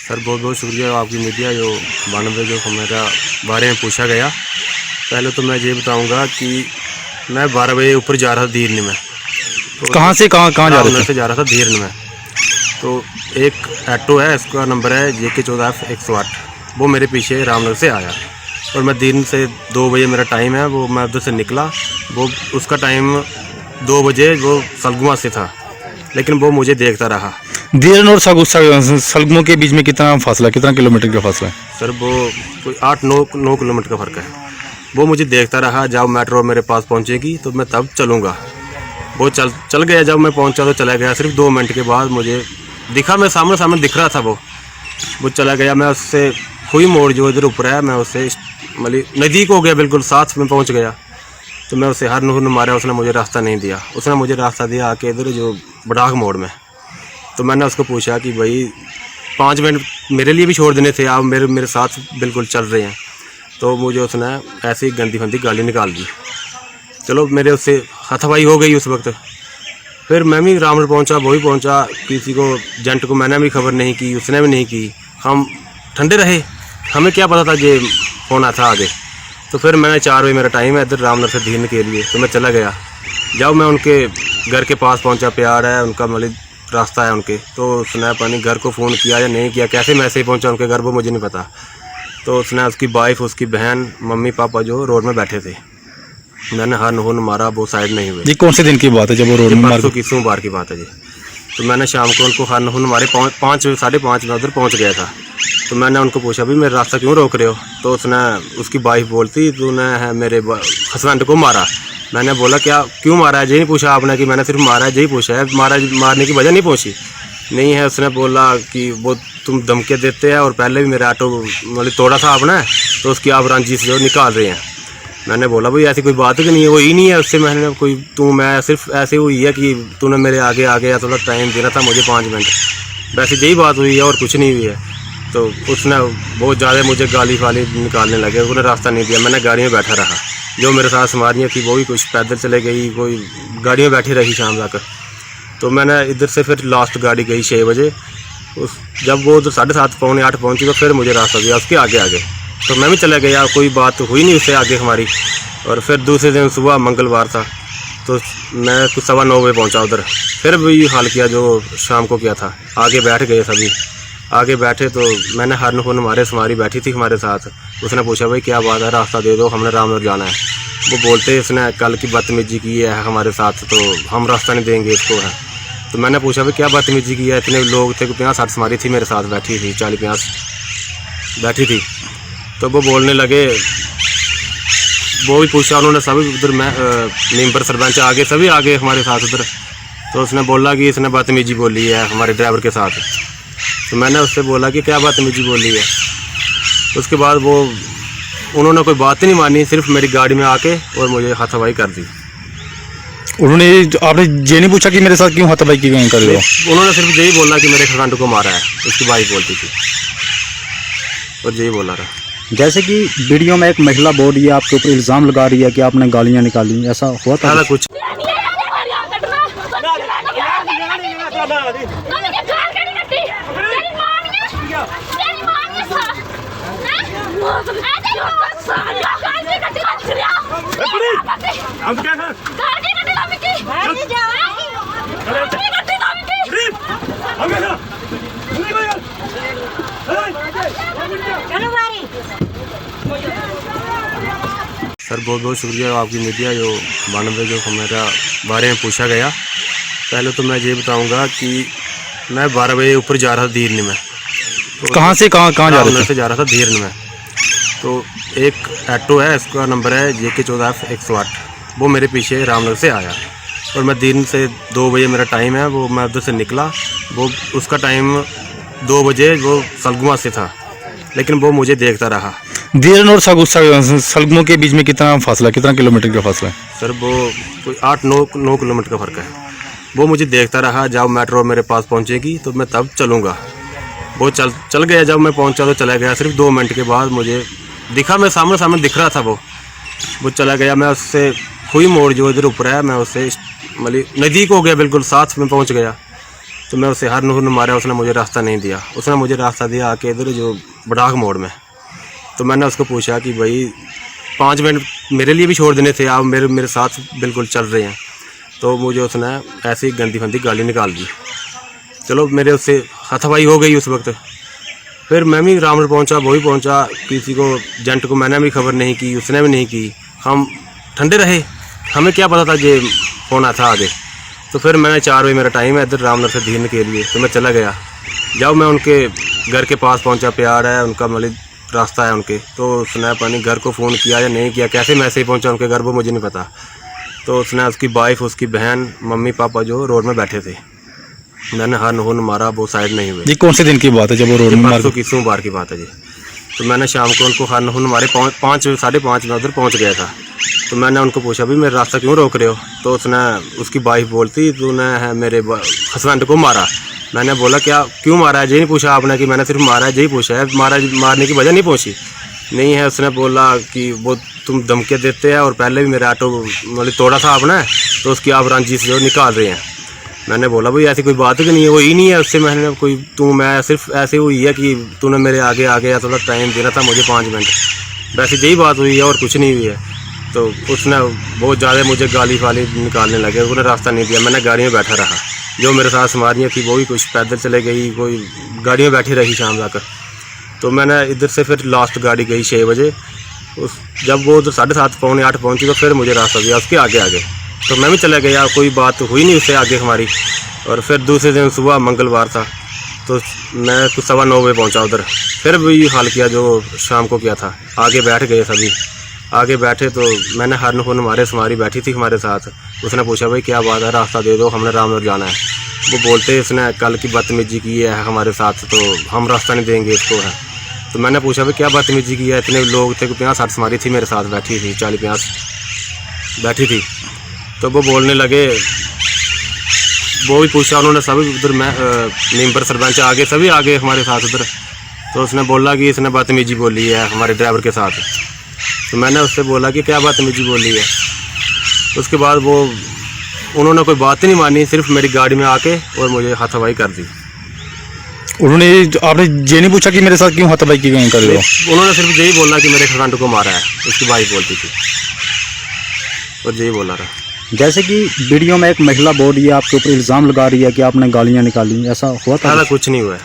Sir बहुत बहुत शुक्रिया आपकी मीडिया जो 92 जो मेरा बारे में पूछा गया। पहले तो मैं ये बताऊंगा कि मैं 12 बजे ऊपर जा रहा था धीरन में। तो कहाँ से कहाँ जा रहे थे? से जा रहा था धीरन में। तो एक ऑटो है, इसका नंबर है JK 14F108। वो मेरे पीछे रामनगर से आया और मैं धीरन से 2 बजे मेरा टाइम है, वो मैं उधर से निकला। वो उसका टाइम 2 बजे वो सलगुमा से था, लेकिन वो मुझे देखता रहा। धीरन और सलगमों के बीच में कितना फासला, कितना किलोमीटर का फासला है? सर वो कोई 8-9 किलोमीटर का फ़र्क है। वो मुझे देखता रहा, जब मेट्रो मेरे पास पहुंचेगी तो मैं तब चलूँगा। वो चल गया। जब मैं पहुंचा तो चला गया। सिर्फ 2 मिनट के बाद मुझे दिखा, मैं सामने दिख रहा था। वो चला गया। मैं उससे हुई मोड़ जो इधर ऊपर है, मैं उससे मतलब नज़दीक हो गया, बिल्कुल साथ में पहुँच गया। तो मैं उसे हर नूर मारा, उसने मुझे रास्ता नहीं दिया। उसने मुझे रास्ता दिया आके इधर जो बड़ाक मोड़ में। तो मैंने उसको पूछा कि भाई 5 मिनट मेरे लिए भी छोड़ देने थे, आप मेरे साथ बिल्कुल चल रहे हैं। तो मुझे उसने ऐसे ही गंदी फंदी गाली निकाल दी। चलो मेरे उससे हाथापाई हो गई उस वक्त। फिर मैं भी रामनगर पहुंचा, वो भी पहुंचा। किसी को जेंट को मैंने भी खबर नहीं की, उसने भी नहीं की। हम ठंडे रहे, हमें क्या पता था ये होना था आगे। तो फिर मैंने 4 बजे मेरा टाइम है इधर रामनगर से धीरन के लिए, तो मैं चला गया। जब मैं उनके घर के पास पहुँचा, प्यार है उनका, मतलब रास्ता है उनके, तो उसने अपने घर को फ़ोन किया या नहीं किया, कैसे मैं ऐसे ही पहुंचा उनके घर, वो मुझे नहीं पता। तो उसने उसकी वाइफ, उसकी बहन, मम्मी पापा जो रोड में बैठे थे, मैंने हर नहून मारा, वो साइड नहीं हुए। ये कौन से दिन की बात है जब वो रोड में मार? की सोमवार की बात है जी। तो मैंने शाम को उनको हर नहून मारे। 5-5:30 में उधर पहुँच गया था। तो मैंने उनको पूछा भी मेरा रास्ता क्यों रोक रहे हो? तो उसने, उसकी वाइफ बोलती तूने है मेरे हस्बैंड को मारा। मैंने बोला क्या, क्यों मारा है? ये नहीं पूछा आपने कि मैंने सिर्फ मारा है, यही पूछा है, मारने की वजह नहीं पूछी। नहीं है, उसने बोला कि वो तुम धमकियाँ देते हैं और पहले भी मेरा ऑटो मतलब तोड़ा था आपने, तो उसकी आप रंजिश जो निकाल रहे हैं। मैंने बोला भाई ऐसी कोई बात ही नहीं है, वो ही नहीं है उससे मैंने कोई मैं सिर्फ ऐसे हुई है कि तूने मेरे आगे आ गया, थोड़ा टाइम देना था मुझे 5 मिनट, वैसे यही बात हुई है और कुछ नहीं हुई है। तो उसने बहुत ज़्यादा मुझे गाली वाली निकालने लगे, उन्हें रास्ता नहीं दिया। मैंने गाड़ी में बैठा रहा। जो मेरे साथ समारियाँ थी वो भी कुछ पैदल चले गई, कोई गाड़ी में बैठी रही शाम तक। तो मैंने इधर से फिर लास्ट गाड़ी गई 6 बजे। जब वो उधर 7:30-8 पहुँची तो फिर मुझे रास्ता दिया उसके आगे। तो मैं भी चला गया, कोई बात तो हुई नहीं उससे आगे हमारी। और फिर दूसरे दिन सुबह मंगलवार था, तो मैं कुछ 9:15 बजे पहुँचा उधर। फिर भी हाल किया जो शाम को किया था। आगे बैठ गए सभी, आगे बैठे। तो मैंने हर नून हमारे समारी बैठी थी हमारे साथ। उसने पूछा भाई क्या बात है, रास्ता दे दो, हमने रामनगर जाना है। वो बोलते इसने कल की बदतमीजी की है हमारे साथ, तो हम रास्ता नहीं देंगे इसको है। तो मैंने पूछा भाई क्या बदतमीजी की है? इतने लोग थे, 50-60 समारी थी मेरे साथ बैठी थी, 40-50 बैठी थी। तो वो बोलने लगे, वो भी पूछा उन्होंने, सभी उधर मेंबर सरपंच आगे, सभी आगे हमारे साथ उधर। तो उसने बोला कि इसने बदतमीजी बोली है हमारे ड्राइवर के साथ। तो मैंने उससे बोला कि क्या बदतमीजी बोली है। उसके बाद वो उन्होंने कोई बात नहीं मानी, सिर्फ मेरी गाड़ी में आके और मुझे हाथापाई कर दी। उन्होंने, आपने ये नहीं पूछा कि मेरे साथ क्यों हाथापाई की कर रहे हो? उन्होंने सिर्फ यही बोला कि मेरे हस्बैंड को मारा है, उसकी वाइफ बोलती थी, और यही बोला रहा। जैसे कि वीडियो में एक महिला बोल रही है, आपके ऊपर इल्ज़ाम लगा रही है कि आपने गालियां निकाली, ऐसा हुआ था कुछ? सर बहुत बहुत शुक्रिया आपकी मीडिया जो 92 जो मेरा बारे में पूछा गया। पहले तो मैं ये बताऊंगा कि मैं 12 बजे ऊपर जा रहा था धीरन में। तो कहाँ से कहाँ जा रहे थे? से जा रहा था धीरन में। तो एक ऑटो है, इसका नंबर है JK 14F108। वो मेरे पीछे रामनगर से आया और मैं धीरन से 2 बजे मेरा टाइम है, वो मैं उधर से निकला। वो उसका टाइम 2 बजे वो सलगुमा से था, लेकिन वो मुझे देखता रहा। देर और सलगमों के बीच में कितना फासला, कितना किलोमीटर का फासला है? सर वो कोई 8-9 किलोमीटर का फ़र्क है। वो मुझे देखता रहा, जब मेट्रो मेरे पास पहुंचेगी तो मैं तब चलूँगा। वो चल गया। जब मैं पहुंचा तो चला गया। सिर्फ 2 मिनट के बाद मुझे दिखा, मैं सामने दिख रहा था। वो चला गया। मैं उससे हुई मोड़ जो इधर ऊपर है, मैं उससे मतलब नज़दीक हो गया, बिल्कुल साथ में पहुँच गया। तो मैं उसे हर नूर मारा, उसने मुझे रास्ता नहीं दिया। उसने मुझे रास्ता दिया आके इधर जो बड़ाक मोड़ में। तो मैंने उसको पूछा कि भाई 5 मिनट मेरे लिए भी छोड़ देने थे, आप मेरे साथ बिल्कुल चल रहे हैं। तो मुझे उसने ऐसे ही गंदी फंदी गाली निकाल दी। चलो मेरे उससे हाथापाई हो गई उस वक्त। फिर मैं भी रामगढ़ पहुंचा, वो भी पहुंचा। किसी को जेंट को मैंने भी खबर नहीं की, उसने भी नहीं की। हम ठंडे रहे, हमें क्या पता था ये होना था आगे। तो फिर मैंने 4 बजे मेरा टाइम है इधर रामगढ़ से धीरन के लिए, तो मैं चला गया। जब मैं उनके घर के पास पहुंचा, प्यार है उनका, मतलब रास्ता है उनके, तो उसने अपने घर को फ़ोन किया या नहीं किया, कैसे मैं ऐसे ही पहुंचा उनके घर, वो मुझे नहीं पता। तो उसने उसकी वाइफ, उसकी बहन, मम्मी पापा जो रोड में बैठे थे, मैंने हर मारा, वो साइड नहीं हुए। ये कौन से दिन की बात है जब वो रोड में मार? की सोमवार की बात है जी। तो मैंने शाम को उनको हर मारे, 5-5:30 में उधर पहुँच गया था। तो मैंने उनको पूछा भी मेरा रास्ता क्यों रोक रहे हो? तो उसने, उसकी वाइफ बोलती, तूने है मेरे हस्बैंड को मारा। मैंने बोला क्या, क्यों मारा है? ये नहीं पूछा आपने कि मैंने सिर्फ मारा है, यही पूछा है, मारने की वजह नहीं पूछी। नहीं है, उसने बोला कि वो तुम धमकियाँ देते हैं और पहले भी मेरा ऑटो मतलब तोड़ा था आपने, तो उसकी आप रंजिश जो निकाल रहे हैं। मैंने बोला भाई ऐसी कोई बात ही नहीं है, वो ही नहीं है। उससे मैंने कोई मैं सिर्फ ऐसे हुई है कि तूने मेरे आगे आ गया, थोड़ा टाइम देना था मुझे 5 मिनट, वैसे यही बात हुई है और कुछ नहीं हुई है। तो उसने बहुत ज़्यादा मुझे गाली वाली निकालने लगे, उसने रास्ता नहीं दिया। मैंने गाड़ी में बैठा रहा, जो मेरे साथ सवारियाँ थी वो भी कुछ पैदल चले गई, कोई गाड़ी में बैठी रही शाम तक। तो मैंने इधर से फिर लास्ट गाड़ी गई 6 बजे। जब वो उधर 7:30-8 पहुँची तो फिर मुझे रास्ता दिया उसके आगे। तो मैं भी चला गया, कोई बात हुई नहीं उससे आगे हमारी। और फिर दूसरे दिन सुबह मंगलवार था, तो मैं कुछ 9:15 बजे पहुँचा उधर। फिर भी हाल किया जो शाम को किया था, आगे बैठ गए सभी। आगे बैठे तो मैंने हर हमारे सवारी बैठी थी हमारे साथ। उसने पूछा भाई क्या बात है, रास्ता दे दो, हमने रामगढ़ जाना है। वो बोलते इसने कल की बदतमीजी की है हमारे साथ, तो हम रास्ता नहीं देंगे इसको है। तो मैंने पूछा भाई क्या बदतमीजी की है? इतने लोग थे, 50-60 सवारी थी मेरे साथ बैठी थी, 40-50 बैठी थी। तो वो बोलने लगे, वो भी पूछा उन्होंने, सभी उधर मेंबर सरपंच आगे, सभी आगे हमारे साथ उधर। तो उसने बोला कि इसने बदतमीजी बोली है हमारे ड्राइवर के साथ। तो मैंने उससे बोला कि क्या बदतमीजी बोली है। उसके बाद वो उन्होंने कोई बात नहीं मानी, सिर्फ मेरी गाड़ी में आके और मुझे हाथापाई कर दी। उन्होंने, आपने ये नहीं पूछा कि मेरे साथ क्यों हाथापाई की गई कर रहे हो? उन्होंने सिर्फ यही बोला कि मेरे हस्बैंड को मारा है, उसकी वाइफ बोलती थी, और यही बोला रहा। जैसे कि वीडियो में एक महिला बोल रही है, आपके ऊपर इल्ज़ाम लगा रही है कि आपने गालियाँ निकाली, ऐसा हुआ था? कुछ नहीं हुआ है।